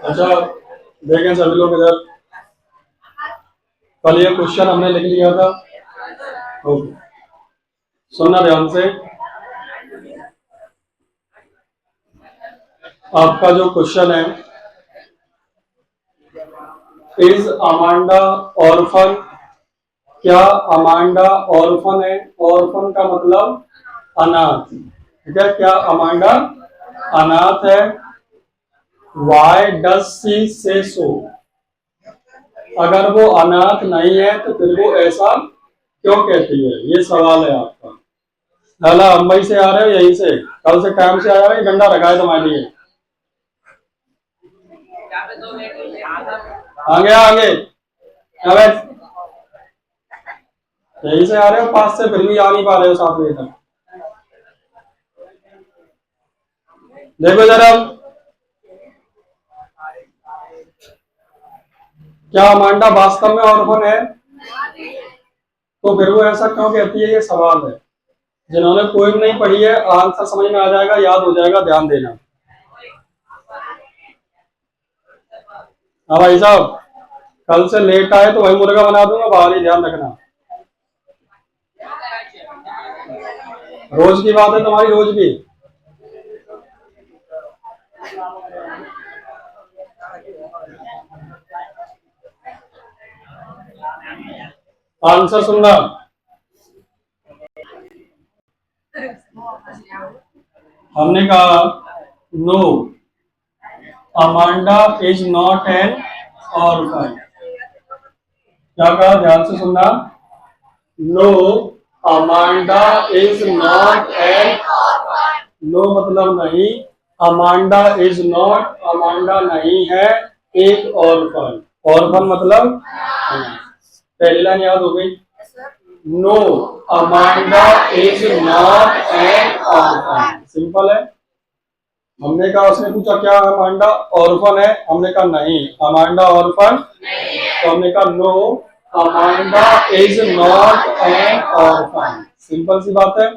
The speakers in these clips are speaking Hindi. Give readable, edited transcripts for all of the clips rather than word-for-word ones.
अच्छा, देखें सभी लोग इधर। कल ये क्वेश्चन हमने लिख लिया था। ओके, सुनना ध्यान से। आपका जो क्वेश्चन है, इज अमांडा ऑर्फन? क्या अमांडा ऑर्फन है? ऑर्फन का मतलब अनाथ, ठीक है। क्या अमांडा अनाथ है? वाई डज सी से सो? अगर वो अनाथ नहीं है तो फिर वो ऐसा क्यों कहती है? ये सवाल है आपका। लाला मुंबई से आ रहे हो? यहीं से कल से टाइम से आया है? डंडा रखा है तुम्हारे लिए? आगे आगे अबे, यहीं से आ रहे हो? पास से फिर भी आ नहीं पा रहे हो 7 बजे तक। देखो जरा, क्या अमांडा वास्तव में ऑर्फन है? तो फिर वो ऐसा क्यों कहती है? ये सवाल है। जिन्होंने पोएम नहीं पढ़ी है, आंसर समझ में आ जाएगा, याद हो जाएगा, ध्यान देना। हाँ भाई साहब, कल से लेट आए तो वही मुर्गा बना दूंगा, बाहर ही ध्यान रखना। रोज की बात है तुम्हारी, रोज की। आंसर सुनना। हमने कहा no, Amanda is not an orphan. क्या कहा? ध्यान से सुनना। No, Amanda is not an. No मतलब नहीं, अमांडा इज नॉट, अमांडा नहीं है एक ऑर्फन। ऑर्फन मतलब पहली लाइन याद हो गई? No, Amanda is not an orphan. Simple है। हमने कहा, उसने पूछा क्या अमांडा ऑर्फन है? हमने कहा नहीं, अमांडा ऑर्फन। तो हमने कहा no, Amanda is not an orphan. Simple सी बात है।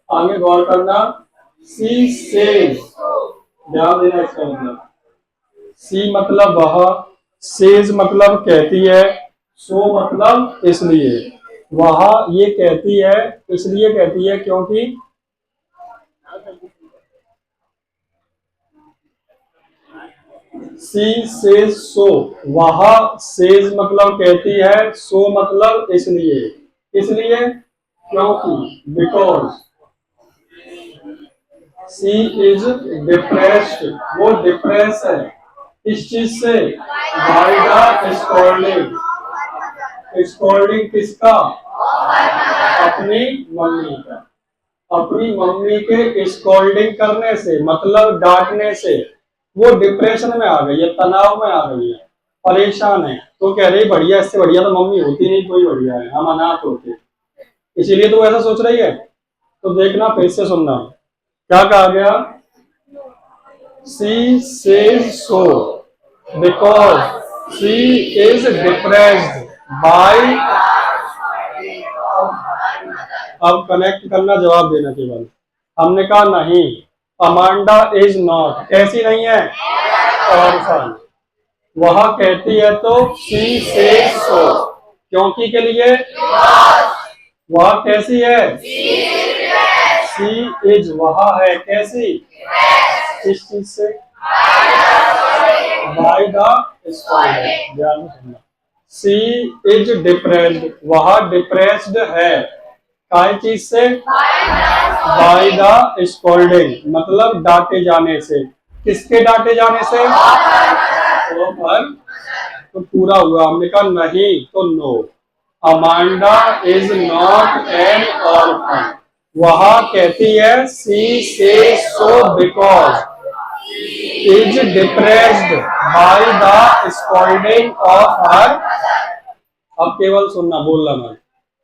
आगे गौर करना। सी सेज, ध्यान देना इसका मतलब। सी मतलब वह, सेज मतलब कहती है, सो मतलब इसलिए। वह ये कहती है, इसलिए कहती है क्योंकि सी सेज सो। वह सेज मतलब कहती है, सो मतलब इसलिए। इसलिए क्योंकि, बिकॉज सी इज डिप्रेस्ड, वो डिप्रेस है। इस चीज से? Bye the scolding. स्कॉल्डिंग किसका? अपनी मम्मी का। अपनी मम्मी के स्कॉल्डिंग करने से, मतलब डांटने से वो डिप्रेशन में आ गई है, तनाव में आ गई है, परेशान है। तो कह रही बढ़िया, इससे बढ़िया तो मम्मी होती नहीं, कोई बढ़िया है, हम अनाथ होते, इसीलिए तो ऐसा सोच रही है। तो देखना, फिर से सुनना। क्या कहा गया? She says so because she is depressed by. अब कनेक्ट करना, जवाब देना केवल। हमने कहा नहीं, अमांडा इज नॉट, कैसी नहीं है? ऑर्फन। वह कहती है तो सी से सो, क्योंकि के लिए। वह कैसी है? सी इज, वह है कैसी? इस चीज से? Bye the scolding. ध्यान से सुनना। सी इज डिप्रेस्ड, वह डिप्रेस्ड है, काय चीज से? बाय द स्कॉल्डिंग, मतलब डांटे जाने से। किसके डांटे जाने से? ऑर्फन। तो पूरा हुआ। हमने कहा नहीं तो no, Amanda is not an orphan. वह कहती है she says so because is depressed by the scolding of her. अब केवल सुनना, बोलना मत।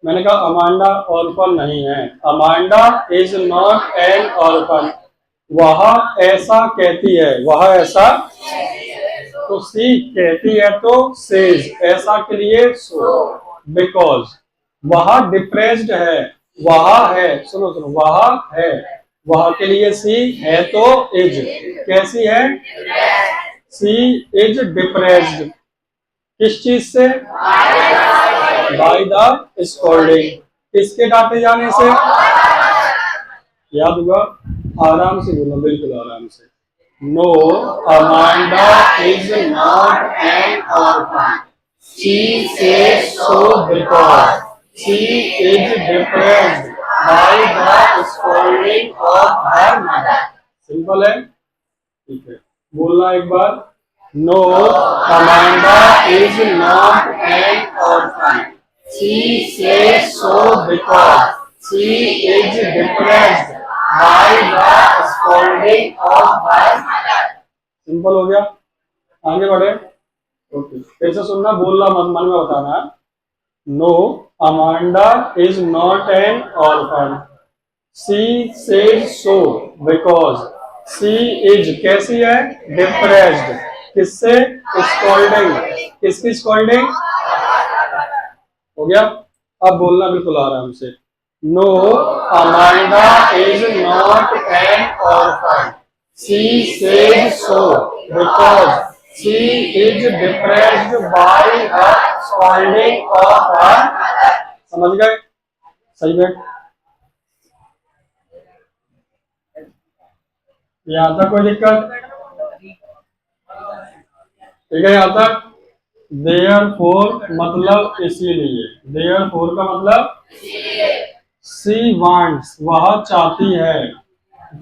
मैंने कहा अमांडा ऑर्फन नहीं है, Amanda is not an orphan. वह ऐसा कहती है, वह ऐसा। तो सी कहती है तो सेज, ऐसा के लिए सो, बिकॉज वह डिप्रेस्ड है। वह है, सुनो सुनो, वह है, वह के लिए सी है तो इज, कैसी है? सी इज डिप्रेस्ड किस चीज से? बाय द स्कोल्डिंग किसके डांटे जाने से? याद हुआ? आराम से बोलो, बिल्कुल आराम से। No, Amanda is not an orphan. She says so because she is depressed by the scolding of her mother. Simple है, ठीक है। बोलना एक बार। No, Amanda is not an orphan. She says so because she is depressed by the scolding of her mother. Simple हो गया, आगे बढ़े। ओके, फिर से सुनना, बोलना मत, मन में बताना। No, Amanda is not an orphan. She says so because she is कैसी है? डिप्रेस्ड किससे? स्कोल्डिंग किसकी स्कोल्डिंग? हो गया। अब बोलना बिल्कुल आराम से। No, Amanda is not an orphan. She says so because she is depressed by her scolding of her mother. समझ गए? सही है। यहाँ तक कोई दिक्कत? ठीक है, यहाँ तक। देयरफॉर मतलब इसीलिए। देयरफॉर का मतलब सी वांट्स वह चाहती है।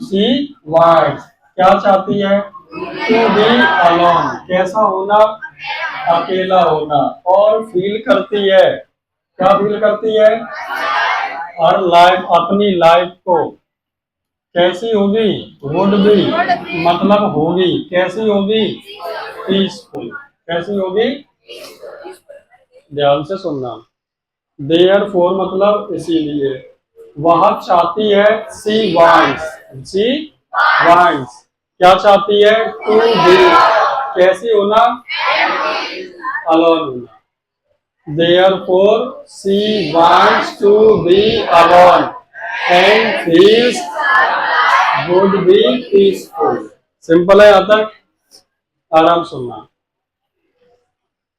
सी वांट्स क्या चाहती है? टू बी अलोन कैसा होना? अकेला होना। और फील करती है, क्या फील करती है? हर लाइफ अपनी लाइफ को कैसी होगी? वुड बी मतलब होगी, कैसी होगी? पीसफुल कैसी होगी? ध्यान से सुनना। देयरफॉर मतलब इसीलिए। वह चाहती है, सी वांट्स, सी वांट्स क्या चाहती है? टू बी कैसी होना? अलोन होना। Therefore she wants to be alone and feels would be peaceful. Simple है, यहाँ तक आराम सुनना,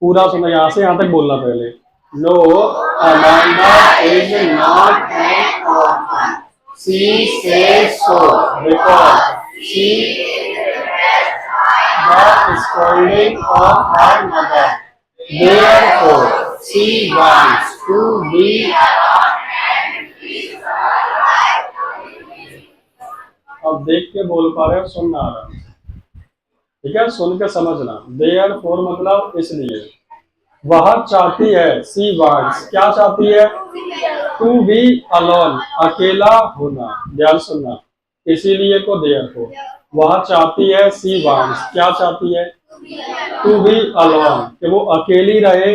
पूरा सुनना, यहाँ से यहाँ तक बोलना पहले। No, Amanda is not an orphan. She says so because she the scolding of her mother. Therefore she wants to be. अब देख के बोल पा रहे हो, सुनना आराम से, ठीक है? सुन के समझना। देयरफॉर मतलब इसलिए। वह चाहती है, सी वांट्स क्या चाहती है? टू बी अलोन अकेला होना। ध्यान सुनना, इसीलिए को देयरफॉर। वह चाहती है, सी वांट्स क्या चाहती है? टू बी अलोन कि वो अकेली रहे।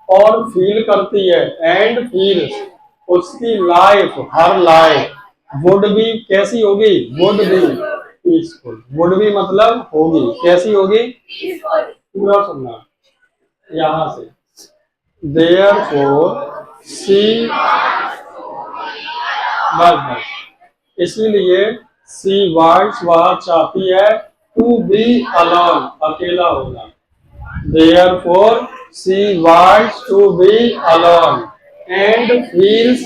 और फील करती है, एंड फील्स उसकी life her life would B कैसी होगी? Would be peaceful. Would be मतलब होगी, कैसी होगी? पूरा सुनना यहां से। देयरफॉर सी बस इसीलिए सी वांट्स वह चाहती है, टू बी अलोन अकेला होना। Therefore she wants to be alone and feels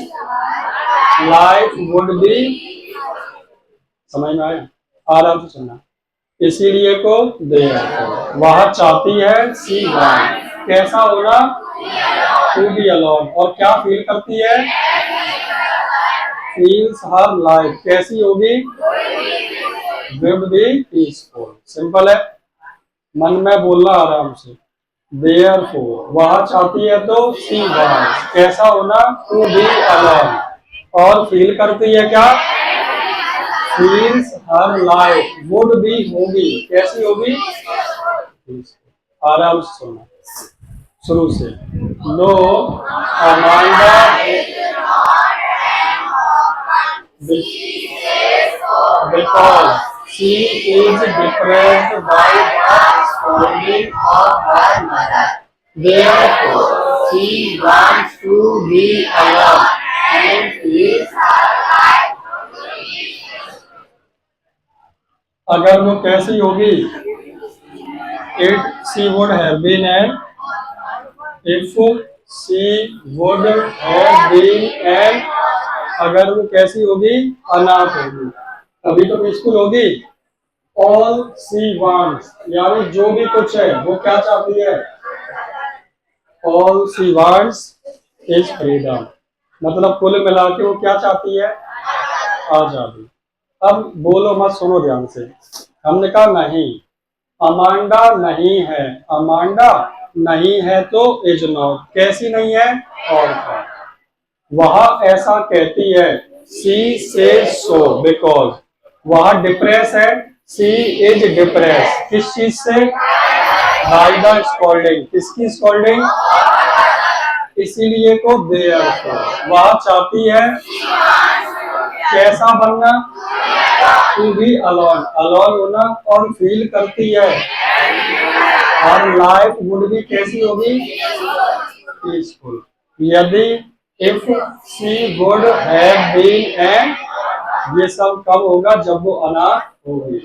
life would be. समझ में आया? आराम से सुनना। इसीलिए को देयरफॉर वह चाहती है, सी वांट्स कैसा होना? टू बी अलोन और क्या फील करती है? फील्स हर लाइफ कैसी होगी? Will be peaceful. सिंपल है, मन में बोलना आराम से। देयरफॉर वह चाहती है तो सी वांट्स कैसा होना? टू बी अलोन और फील करती है क्या? Feels her life would be होगी, कैसी होगी? आराम से सुनना शुरू से। No, Amanda because she is depressed by the scolding of her mother. Therefore, she wants to be alone and feels her life. अगर वो कैसी होगी? It she would have been an if she would have been an अगर वो कैसी होगी अनाथ होगी तभी तो पीसफुल होगी। All she wants यानी जो भी कुछ है वो क्या चाहती है। All she wants is freedom मतलब कुल मिला के वो क्या चाहती है आजादी। अब बोलो मत सुनो ध्यान से। हमने कहा नहीं अमांडा नहीं है अमांडा नहीं है तो इज नॉट कैसी नहीं है और वह ऐसा कहती है सी से सो बिकॉज वह डिप्रेस है सी इज डिप्रेस किस चीज से बाय द स्कॉल्डिंग किसकी स्कॉल्डिंग इसीलिए को देयर वह चाहती है कैसा बनना टू बी अलोन अलोन होना और फील करती है और लाइफ वुड भी कैसी होगी पीसफुल यदि if she would have been and ये सब कब होगा जब वो अनाथ होगी।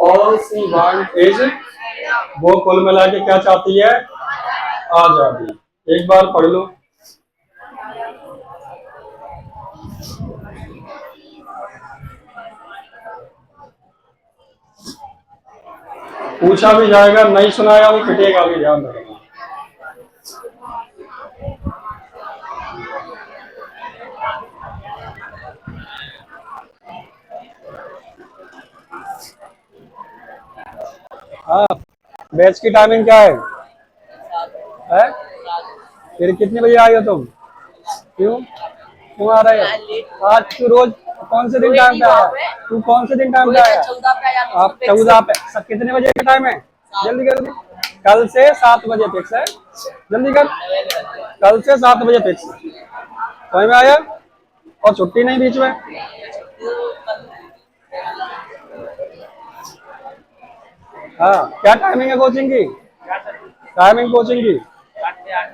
ऑल सी वांट इज वो कुल मिला के क्या चाहती है आजादी। एक बार पढ़ लो। पूछा भी जाएगा नहीं सुनाया वो पिटेगा भी ध्यान रखना। हाँ बैच की टाइमिंग क्या है? फिर कितने बजे आई हो तुम क्यों क्यों आ रहे हो आज तू रोज कौन से दिन टाइम पे आया तू कौन से दिन टाइम पे आया आप 14 पे सब कितने बजे का टाइम है जल्दी कर कल से 7 बजे फिक्स है जल्दी कर कल से 7 बजे फिक्स समझ में आया और छुट्टी नहीं बीच में। हाँ क्या टाइमिंग है कोचिंग की टाइमिंग कोचिंग की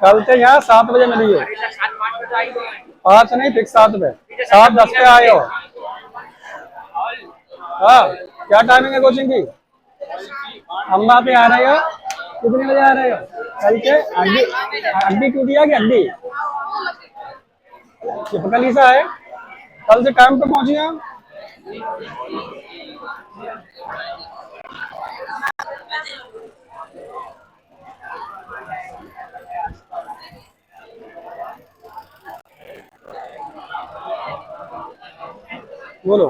कल से यहाँ 7 बजे मिली है 5 नहीं फिक्स 7 पे 7:10 पे आए हो। हाँ क्या टाइमिंग है कोचिंग की अम्बा पे आ रहे हो कितने बजे आ रहे हो कल के हड्डी हड्डी टूटी है कि हड्डी चिपकली सा है कल से टाइम पे पहुंची हम। बोलो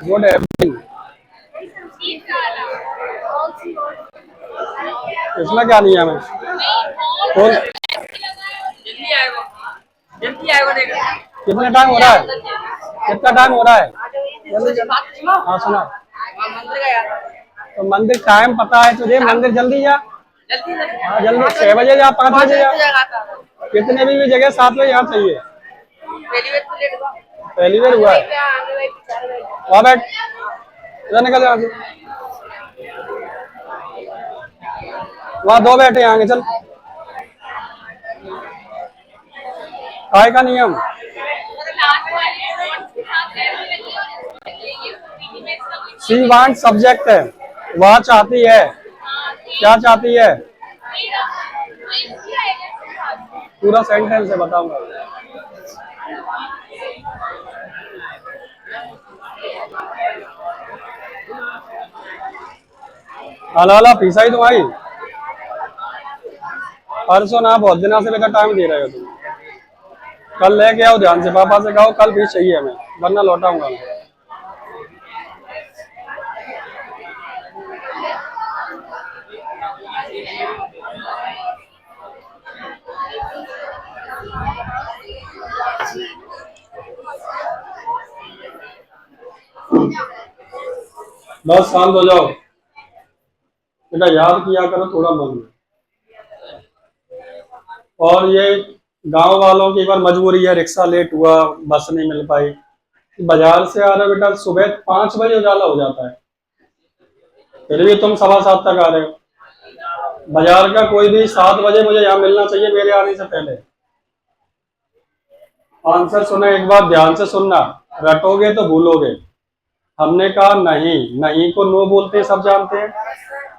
गुड इवनिंग इसमें क्या नहीं है हमें कौन कितना टाइम हो रहा है कितना टाइम हो रहा है हाँ सुना तो मंदिर टाइम पता है तुझे मंदिर जल्दी जा हाँ जल्दी 6 बजे जा 5 बजे जा कितने भी जगह 7 बजे यहाँ चाहिए पहली बार हुआ है वहाँ बैठ इधर निकल यहाँ से वहाँ 2 बैठे आगे चल काय का नियम सी वांट सब्जेक्ट है वह चाहती है क्या चाहती है पूरा सेंटेंस है बताऊंगा अलाला फीसा ही तुम्हारी परसों ना बहुत दिनों से बेटा टाइम दे रहे हो तुम कल लेके आओ ध्यान से पापा से कहो कल फीस चाहिए हमें वरना लौटाऊंगा मैं। बस शांत हो जाओ बेटा याद किया करो थोड़ा मन में। और ये गांव वालों की एक बार मजबूरी है रिक्शा लेट हुआ बस नहीं मिल पाई बाजार से आ रहे हो बेटा सुबह 5 बजे उजाला हो जाता है फिर भी तुम 7:15 तक आ रहे हो बाजार का कोई भी 7 बजे मुझे यहाँ मिलना चाहिए मेरे आने से पहले। आंसर सुना एक बार ध्यान से सुनना रटोगे तो भूलोगे हमने कहा नहीं, नहीं को नो बोलते हैं, सब जानते हैं।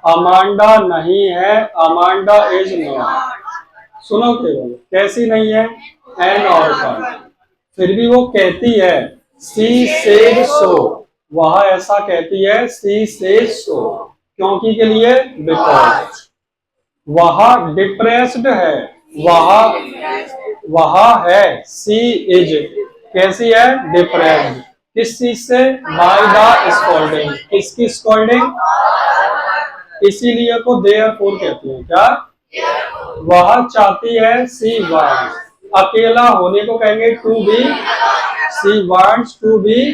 अमांडा नहीं है, अमांडा इज नॉट। सुनो केवल, कैसी नहीं है, एन ऑर्फन। फिर भी वो कहती है सी सेड सो, वह ऐसा कहती है, सी सेड सो, क्योंकि के लिए, बिकॉज। वह डिप्रेस्ड है, वह है, सी इज कैसी है, डिप्रेस्ड। किस चीज से, बाय द स्कॉल्डिंग। किसकी स्कॉल्डिंग, इसीलिए को देयरफॉर कहते हैं। क्या, वह चाहती है, सी वांट्स, अकेला होने को कहेंगे to be, she wants to be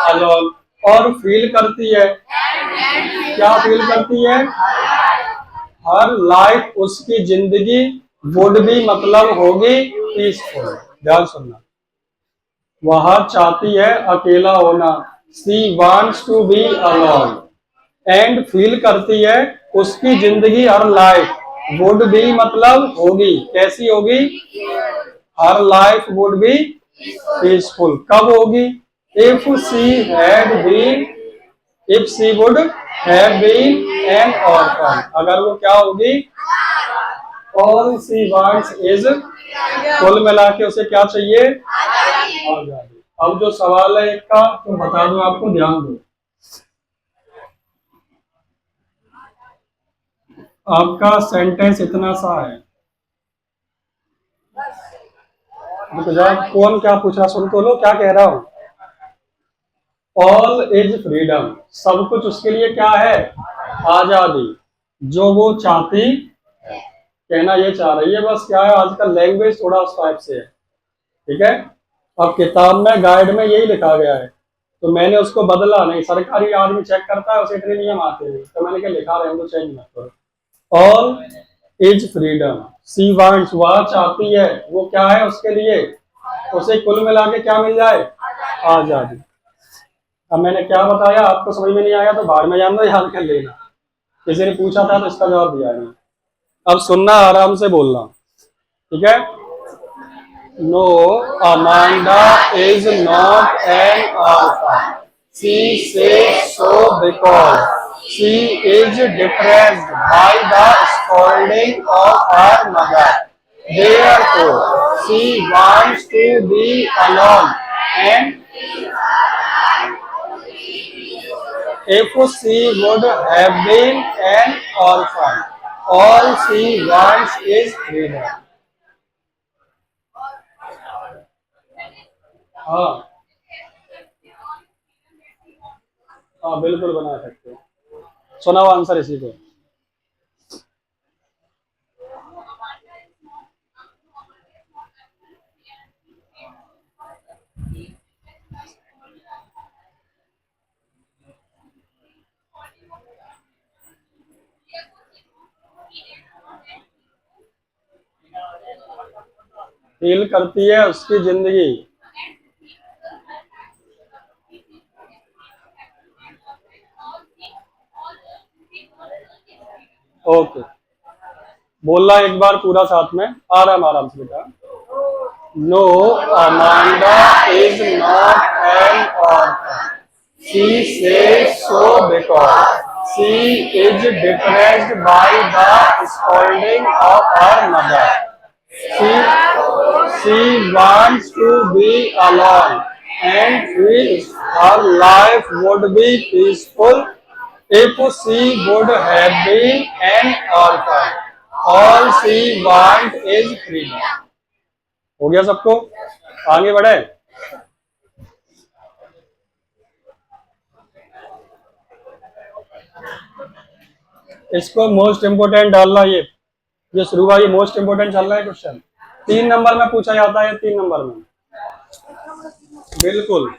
alone. और फील करती है, क्या फील करती है, हर लाइफ, उसकी जिंदगी, वुड भी मतलब होगी, पीसफुल। ध्यान सुनना, वह चाहती है अकेला होना, she wants to be alone. And feel करती है, उसकी जिंदगी, हर लाइफ, वुड बी मतलब होगी, कैसी होगी, her life would be peaceful. कब होगी, if she had been, if she would have been an orphan, अगर वो क्या होगी, ऑल सी वांट्स इज, कुल मिला के उसे क्या चाहिए, आजादी। अब जो सवाल है एक का, तो बता दो, आपको ध्यान दो। आपका सेंटेंस इतना सा है, देखो जरा कौन क्या पूछ रहा, सुन तो लो क्या कह रहा हूं। ऑल इज फ्रीडम, सब कुछ उसके लिए क्या है, आजादी, जो वो चाहती है। कहना ये चाह रही है, बस क्या है, आजकल लैंग्वेज थोड़ा उस टाइप से है, ठीक है। अब किताब में, गाइड में यही लिखा गया है, तो मैंने उसको बदला नहीं। सरकारी आदमी चेक करता है, उसे इतने नियम आते हैं, तो मैंने क्या लिखा रहे हैं तो चेंज मत करो। All is freedom, C wants, वह चाहती है, वो क्या है उसके लिए, उसे कुल मिला के क्या मिल जाए, आजादी। अब मैंने क्या बताया, आपको समझ में नहीं आया तो बाहर में जान दो, याद कर लेना। किसी ने पूछा था तो इसका जवाब दिया है। अब सुनना, आराम से बोलना, ठीक है। No, Amanda is not an orphan, she says so because she is depressed by the scolding of her mother, therefore she wants to be alone, and if she would have been an orphan, all she wants is freedom. हाँ, हाँ बिल्कुल बना सकते हो। सुनाओ आंसर इसी को। फील करती है उसकी जिंदगी, ओके। बोलना एक बार पूरा साथ में, आराम आराम से बेटा। No, Amanda is not an orphan, she says so because she is depressed by the scolding of her mother, she wants to be alone and feels her life would be peaceful if she would have been an orphan. All she wants is freedom. हो गया सबको, आगे बढ़े। इसको मोस्ट इंपोर्टेंट डालना, ये शुरू हुआ, ये मोस्ट इंपोर्टेंट चल रहा है क्वेश्चन। 3 नंबर में पूछा जाता है, 3 नंबर में, बिल्कुल।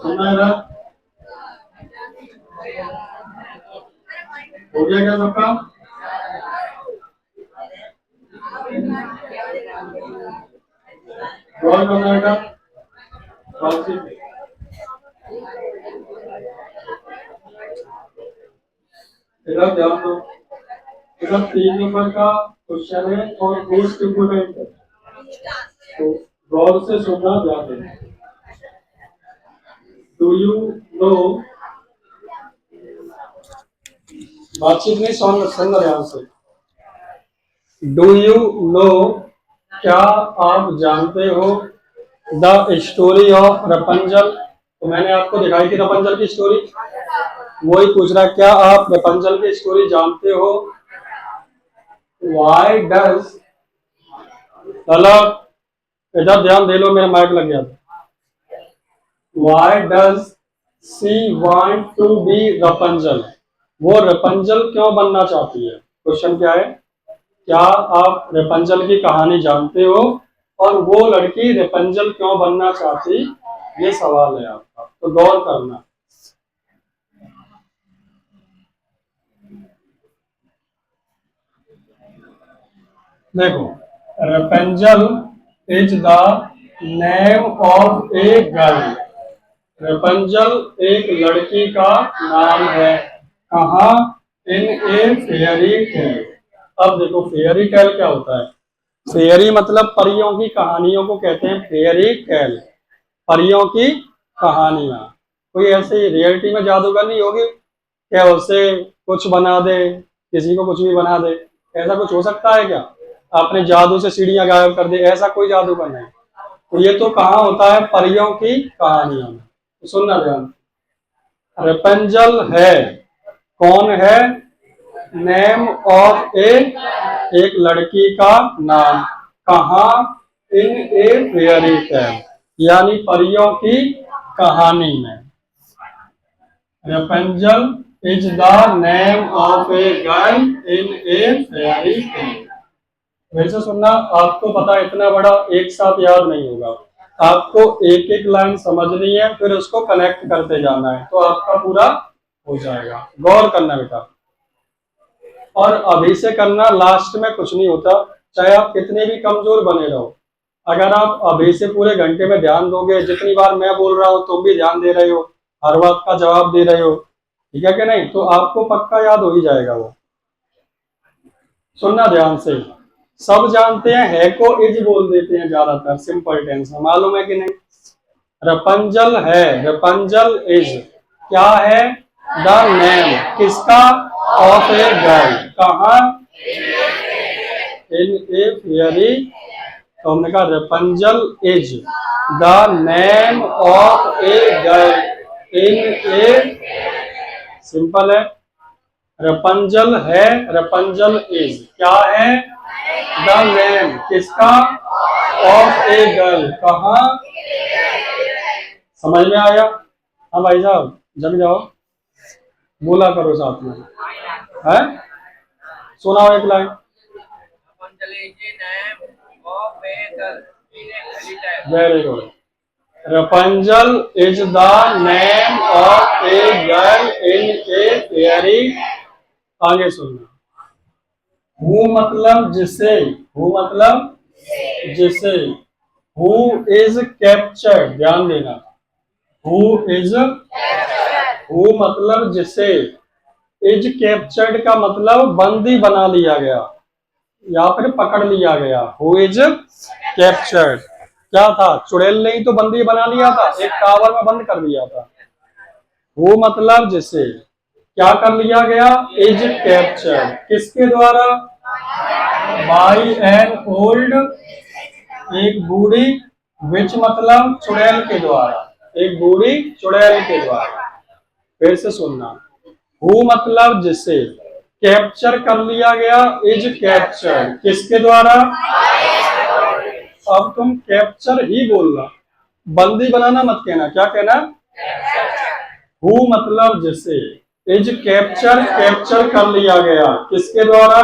सुनना है ना? हो गया क्या सबका? कौन करना है का? कौन सी? इधर ध्यान दो। इधर 3 नंबर का क्वेश्चन है और मोस्ट इम्पोर्टेंट है, तो गौर से सुनना, ध्यान देना। डू यू नो, बातचीत नहीं, सुन ध्यान से। डू यू नो, क्या आप जानते हो द स्टोरी ऑफ रपंजल, तो मैंने आपको दिखाई थी रपंजल की स्टोरी, वही पूछ रहा क्या आप रपंजल की स्टोरी जानते हो? वाई डज, मतलब इधर ध्यान दे लो, मेरा माइक लग गया था। Why does she want to be Rapunzel, वो रपंजल क्यों बनना चाहती है? क्वेश्चन क्या है? क्या आप रपंजल की कहानी जानते हो और वो लड़की रपंजल क्यों बनना चाहती, ये सवाल है आपका, तो गौर करना। देखो, Rapunzel is the name of a girl, Rapunzel एक लड़की का नाम है। कहाँ? In a fairy tale. अब देखो फेयरी टेल क्या होता है? फेयरी मतलब परियों की कहानियों को कहते हैं फेयरी टेल, परियों की कहानियां। कोई ऐसी रियलिटी में जादूगर नहीं होगी क्या उसे कुछ बना दे, किसी को कुछ भी बना दे, ऐसा कुछ हो सकता है क्या? आपने जादू से सीढ़ियां गायब कर दी, ऐसा कोई जादूगर नहीं। तो ये तो कहाँ होता है? परियों की कहानियों में। तो सुनना ध्यान, रेपेंजल है, कौन है? नेम ऑफ ए, एक लड़की का नाम। कहाँ? इन ए फेयरी टेल, यानी परियों की कहानी में। Rapunzel is the name of a girl in a fairy tale. वैसे सुनना, आपको पता है इतना बड़ा एक साथ याद नहीं होगा, आपको एक एक लाइन समझनी है, फिर उसको कनेक्ट करते जाना है, तो आपका पूरा हो जाएगा। गौर करना बेटा, और अभी से करना, लास्ट में कुछ नहीं होता। चाहे आप कितने भी कमजोर बने रहो, अगर आप अभी से पूरे घंटे में ध्यान दोगे, जितनी बार मैं बोल रहा हूँ तुम भी ध्यान दे रहे हो, हर बात का जवाब दे रहे हो, ठीक है कि नहीं, तो आपको पक्का याद हो ही जाएगा वो। सुनना ध्यान से, सब जानते हैं है को इज बोल देते हैं ज्यादातर सिंपल टेंस में, मालूम है कि नहीं? रपंजल है, रपंजल इज क्या है? द नेम, किसका? ऑफ ए गर्ल, कहा? इन ए फेयरी, तो हमने कहा Rapunzel is the name of a girl in a, simple है। रपंजल है, रपंजल इज क्या है? द नेम, किसका? ऑफ ए गर्ल, कहा? समझ में आया? हाँ भाई साहब जग जाओ, बोला करो साथ में है। सुनाओ एक लाइन। Very good. Rapunzel is the name of a girl in a fairy. आगे सुनना, हु मतलब जिसे, हु मतलब जिसे, हु इज कैप्चर्ड, ध्यान देना, हु इज, हु मतलब जिसे, इज कैप्चर्ड का मतलब बंदी बना लिया गया या फिर पकड़ लिया गया। हु इज कैप्चर्ड क्या था? चुड़ैल ने ही तो बंदी बना लिया था, एक टावर में बंद कर दिया था। हु मतलब जिसे क्या कर लिया गया? इज कैप्चर्ड, किसके द्वारा? बाई एन ओल्ड, एक बूढ़ी, विच मतलब चुड़ैल के द्वारा, एक बूढ़ी चुड़ैल के द्वारा। फिर से सुनना, हु मतलब जिसे, कैप्चर कर लिया गया, इज कैप्चर्ड, किसके द्वारा? अब तुम कैप्चर ही बोलना, बंदी बनाना मत कहना, क्या कहना? हु मतलब जिसे, इज कैप्चर, कैप्चर कर लिया गया, किसके द्वारा?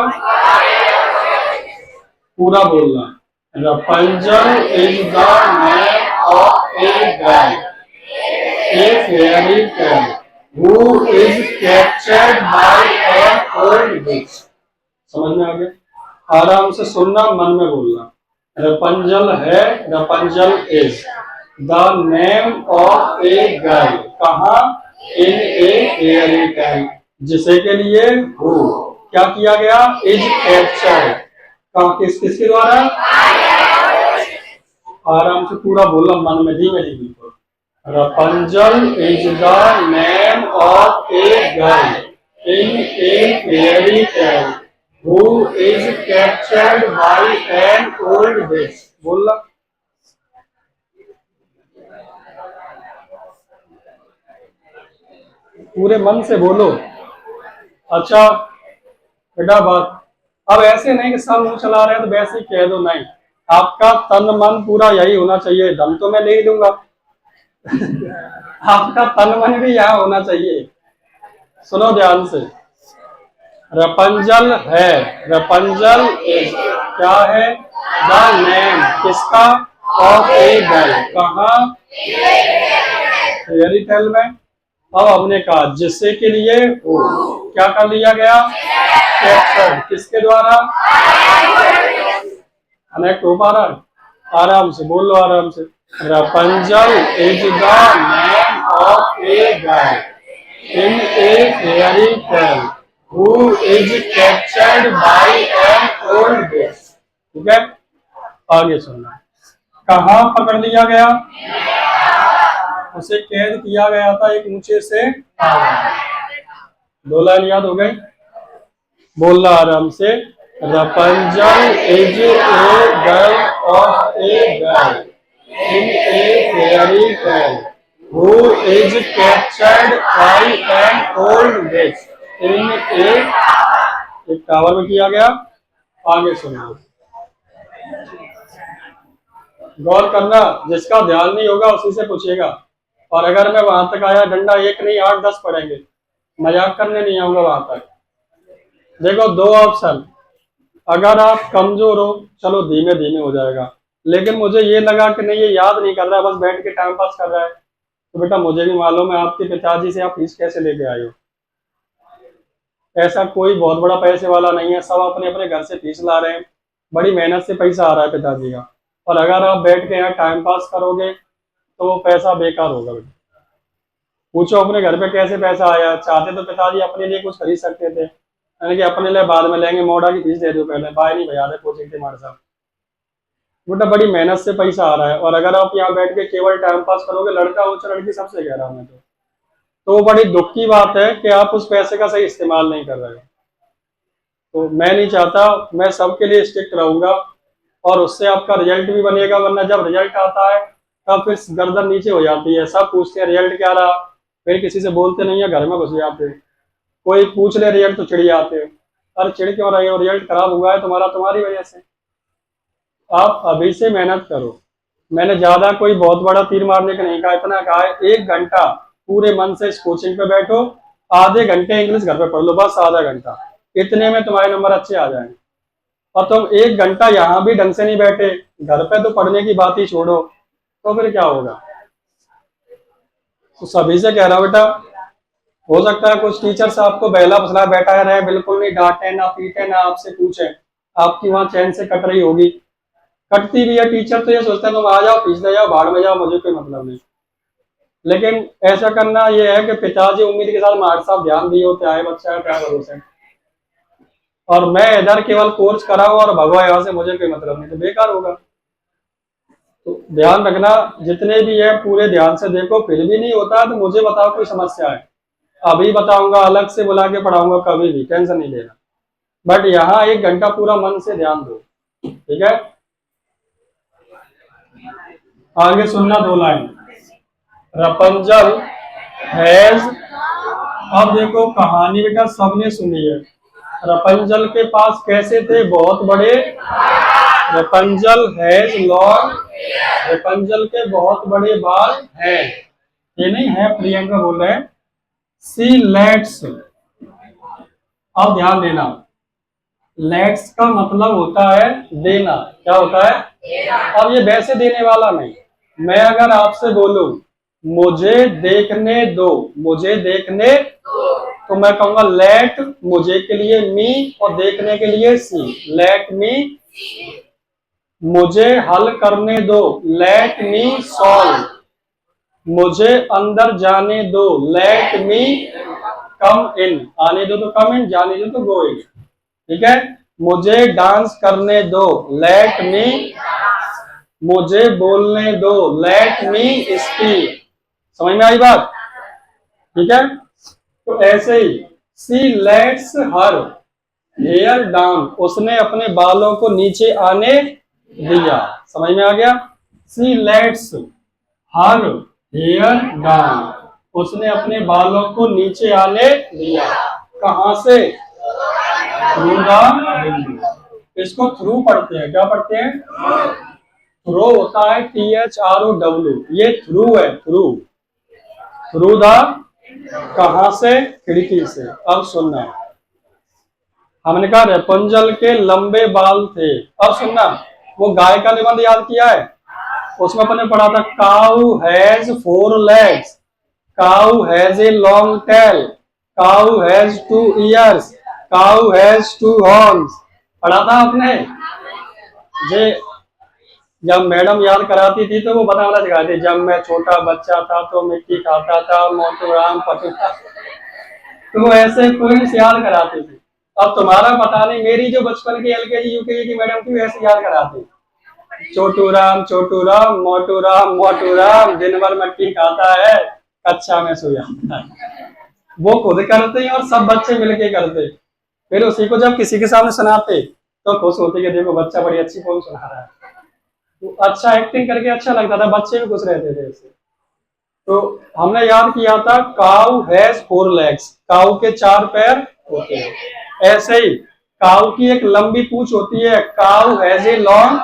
पूरा बोलना, Rapunzel is the name of a girl, a fairy tale, who is captured by an old witch. समझ में आ गया? आराम से सुनना, मन में बोलना। रपंजल है, Rapunzel is the name of a girl, कहा? इन ए फेयरी टेल, जिसे के लिए हु क्या किया गया? इज कैप्चर्ड, कहा? किसके द्वारा? आराम से पूरा बोलना, मन में, धीमे धीमे। Rapunzel is the name of a girl in a fairy tale, who is captured by an old witch. बोलना, पूरे मन से बोलो। अच्छा बेटा बात, अब ऐसे नहीं कि सब मुंह चला रहे हैं तो वैसे ही कह दो, नहीं, आपका तन मन पूरा यही होना चाहिए। दम तो मैं ले ही लूंगा आपका तन मन भी यहाँ होना चाहिए। सुनो ध्यान से, रपंजल है, रपंजल क्या है? द नेम किसका? Of a girl. कहा? फेयरी टेल में। अब हमने कहा जिससे के लिए क्या कर लिया गया? कैप्चर। किसके द्वारा? कनेक्ट हो पा रहा है? आराम से बोल लो, आराम से। Rapunzel is the name of a girl in a fairy tale who is captured by an old witch. ठीक है, आगे सुनना। कहाँ पकड़ लिया गया? उसे कैद किया गया था एक ऊंचे से। दो लाइन याद हो गई? बोलना आराम से। Rapunzel is a girl of a girl in a fairy tale who is captured by an old witch in a. एक टावर में किया गया। आगे सुनो, गौर करना, जिसका ध्यान नहीं होगा उसी से पूछेगा। और अगर मैं वहां तक आया, डंडा एक नहीं 8-10 पड़ेंगे, मजाक करने नहीं आऊंगा वहां तक। देखो दो ऑप्शन, अगर आप कमजोर हो चलो धीमे धीमे हो जाएगा, लेकिन मुझे ये लगा कि नहीं ये याद नहीं कर रहा है, बस बैठ के टाइम पास कर रहा है, तो बेटा मुझे भी मालूम है आपके पिताजी से आप फीस कैसे लेके आए हो। ऐसा कोई बहुत बड़ा पैसे वाला नहीं है, सब अपने अपने घर से फीस ला रहे हैं, बड़ी मेहनत से पैसा आ रहा है पिताजी का। और अगर आप बैठ के यहाँ टाइम पास करोगे तो वो पैसा बेकार होगा। बेटा पूछो अपने घर पे कैसे पैसा आया। चाहते तो पिताजी अपने लिए कुछ खरीद सकते थे, यानी कि अपने लिए बाद में लेंगे, मोड़ा की फीस दे दो पहले, बाय नहीं भैया कोचिंग के मारे साहब। बेटा बड़ी मेहनत से पैसा आ रहा है, और अगर आप यहाँ बैठ के केवल टाइम पास करोगे, लड़का हो चाहे लड़की, सबसे कह रहा हूँ मैं तो वो बड़ी दुख की बात है कि आप उस पैसे का सही इस्तेमाल नहीं कर रहे हो। तो मैं नहीं चाहता, मैं सबके लिए स्ट्रिक्ट रहूंगा और उससे आपका रिजल्ट भी बनेगा, वरना जब रिजल्ट आता है तब फिर गर्दन नीचे हो जाती है। सब पूछते हैं रिजल्ट क्या रहा, फिर किसी से बोलते नहीं है, घर में घुस जाते। कोई पूछ ले रिजल्ट तो चिढ़ जाते हो। अरे चिढ़ क्यों रहे हो, रिजल्ट खराब हुआ है तुम्हारा, तुम्हारी वजह से। आप अभी से मेहनत करो। मैंने ज्यादा कोई बहुत बड़ा तीर मारने का नहीं कहा, इतना कहा है 1 घंटा पूरे मन से इस कोचिंग पे बैठो, आधे घंटे इंग्लिश घर पे पढ़ लो, बस आधा घंटा, इतने में तुम्हारे नंबर अच्छे आ जाएंगे। और तुम 1 घंटा यहाँ भी ढंग से नहीं बैठे, घर पे तो पढ़ने की बात ही छोड़ो, तो फिर क्या होगा। तो सभी से कह रहा हूं बेटा, हो सकता है कुछ टीचर्स आपको बहला फसला बैठा रहे, बिल्कुल नहीं डांटे ना पीटे ना आपसे पूछे, आपकी वहां चैन से कट रही होगी, कटती भी है। टीचर तो ये सोचते हैं तुम आ जाओ फीस दे जाओ भाड़ में जाओ, मुझे कोई मतलब नहीं। लेकिन ऐसा करना ये है कि पिताजी उम्मीद के साथ हमारे साथ ध्यान दिए होते, आए बच्चा है क्या भरोसे, और मैं इधर केवल कोर्स कराऊं और भगवा यहाँ से, मुझे कोई मतलब नहीं, तो बेकार होगा। तो ध्यान रखना, जितने भी है पूरे ध्यान से देखो, फिर भी नहीं होता तो मुझे बताओ कोई समस्या है, अभी बताऊंगा, अलग से बुला के पढ़ाऊंगा, कभी भी टेंशन नहीं लेना। बट यहाँ 1 घंटा पूरा मन से ध्यान दो, ठीक है। आगे सुनना 2 लाइन। रपंजल हैज, अब देखो कहानी बेटा सबने सुनी है। रपंजल के पास कैसे थे? बहुत बड़े। रपंजल हैज लॉन्ग, रपंजल के बहुत बड़े बाल हैं। ये नहीं है, प्रियंका बोल रहे हैं। सी लेट्स, अब ध्यान देना, लेट्स का मतलब होता है देना। क्या होता है? अब ये वैसे देने वाला नहीं। मैं अगर आपसे बोलूं मुझे देखने दो, मुझे देखने, तो मैं कहूंगा लेट, मुझे के लिए मी और देखने के लिए सी, लेट मी। मुझे हल करने दो, लेट मी सॉल्व। मुझे अंदर जाने दो, लेट मी कम इन। आने दो तो कम इन, जाने दो तो गो इन, ठीक है। मुझे डांस करने दो, लेट मी। मुझे बोलने दो, लेट मी स्पीक। समझ में आई बात? ठीक है। तो ऐसे ही she lets her hair down, उसने अपने बालों को नीचे आने दिया। समझ में आ गया? She lets her hair down, उसने अपने बालों को नीचे आने दिया। कहां से? Through the window. इसको थ्रू पढ़ते हैं, क्या पढ़ते हैं? थ्रो होता है THROW, ये थ्रू है, थ्रू। थ्रू द, कहां से? खिड़की से। अब सुनना, हमने कहा रेपुंजल के लंबे बाल थे। अब सुनना, वो गाय का निबंध याद किया है? उसमें अपने पढ़ा था cow has 4 legs, cow has a long tail, cow has 2 ears, cow has 2 horns। पढ़ा था आपने? जे जब मैडम याद कराती थी तो वो बताना सिखाती थी, जब मैं छोटा बच्चा था तो मिट्टी खाता था, मोटू राम पटू था। तो वो ऐसे पोइम्स याद कराती थी। अब तुम्हारा पता नहीं, मेरी जो बचपन की LKG UKG की मैडम थी वैसे याद कराती, छोटू राम मोटू राम दिन भर मट्टी खाता है, कक्षा में सो जाता है। वो खुद करते हैं और सब बच्चे मिलके करते। फिर उसी को जब किसी के सामने सुनाते तो खुश होते कि देखो बच्चा बड़ी अच्छी पोम सुना रहा है। तो अच्छा एक्टिंग करके अच्छा लगता था, बच्चे भी खुश रहते थे इससे। तो हमने याद किया था काऊ हैज 4 legs, काऊ के 4 पैर होते हैं। ऐसे ही काऊ की एक लंबी पूंछ होती है, काऊ हैज ए लॉन्ग।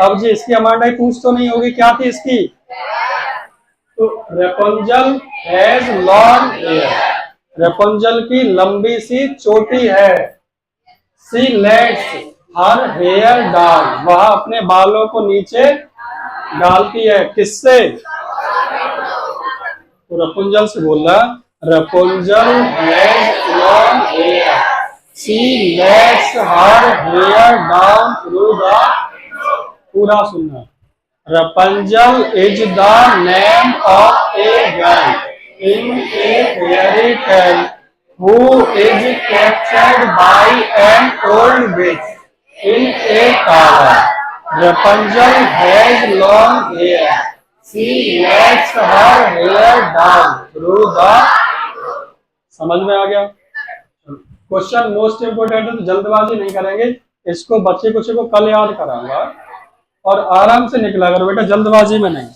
अब जी इसकी अमांडा की पूंछ तो नहीं होगी, क्या थी इसकी? तो Rapunzel has long hair, Rapunzel की लंबी सी चोटी है। She lets her hair down, वह अपने बालों को नीचे डालती है। किससे? तो रपुंजल से बोलना, Rapunzel has long hair, she lets her hair down through the, पूरा सुनना। Rapunzel is the name of a girl in a fairy tale who is captured by an old witch in a tower. Rapunzel has long hair. She lets her hair down through the, समझ में आ गया? क्वेश्चन मोस्ट इंपोर्टेंट है, तो जल्दबाजी नहीं करेंगे। इसको बच्चे कुछ को कल याद कराऊंगा और आराम से निकला करो बेटा, जल्दबाजी में नहीं।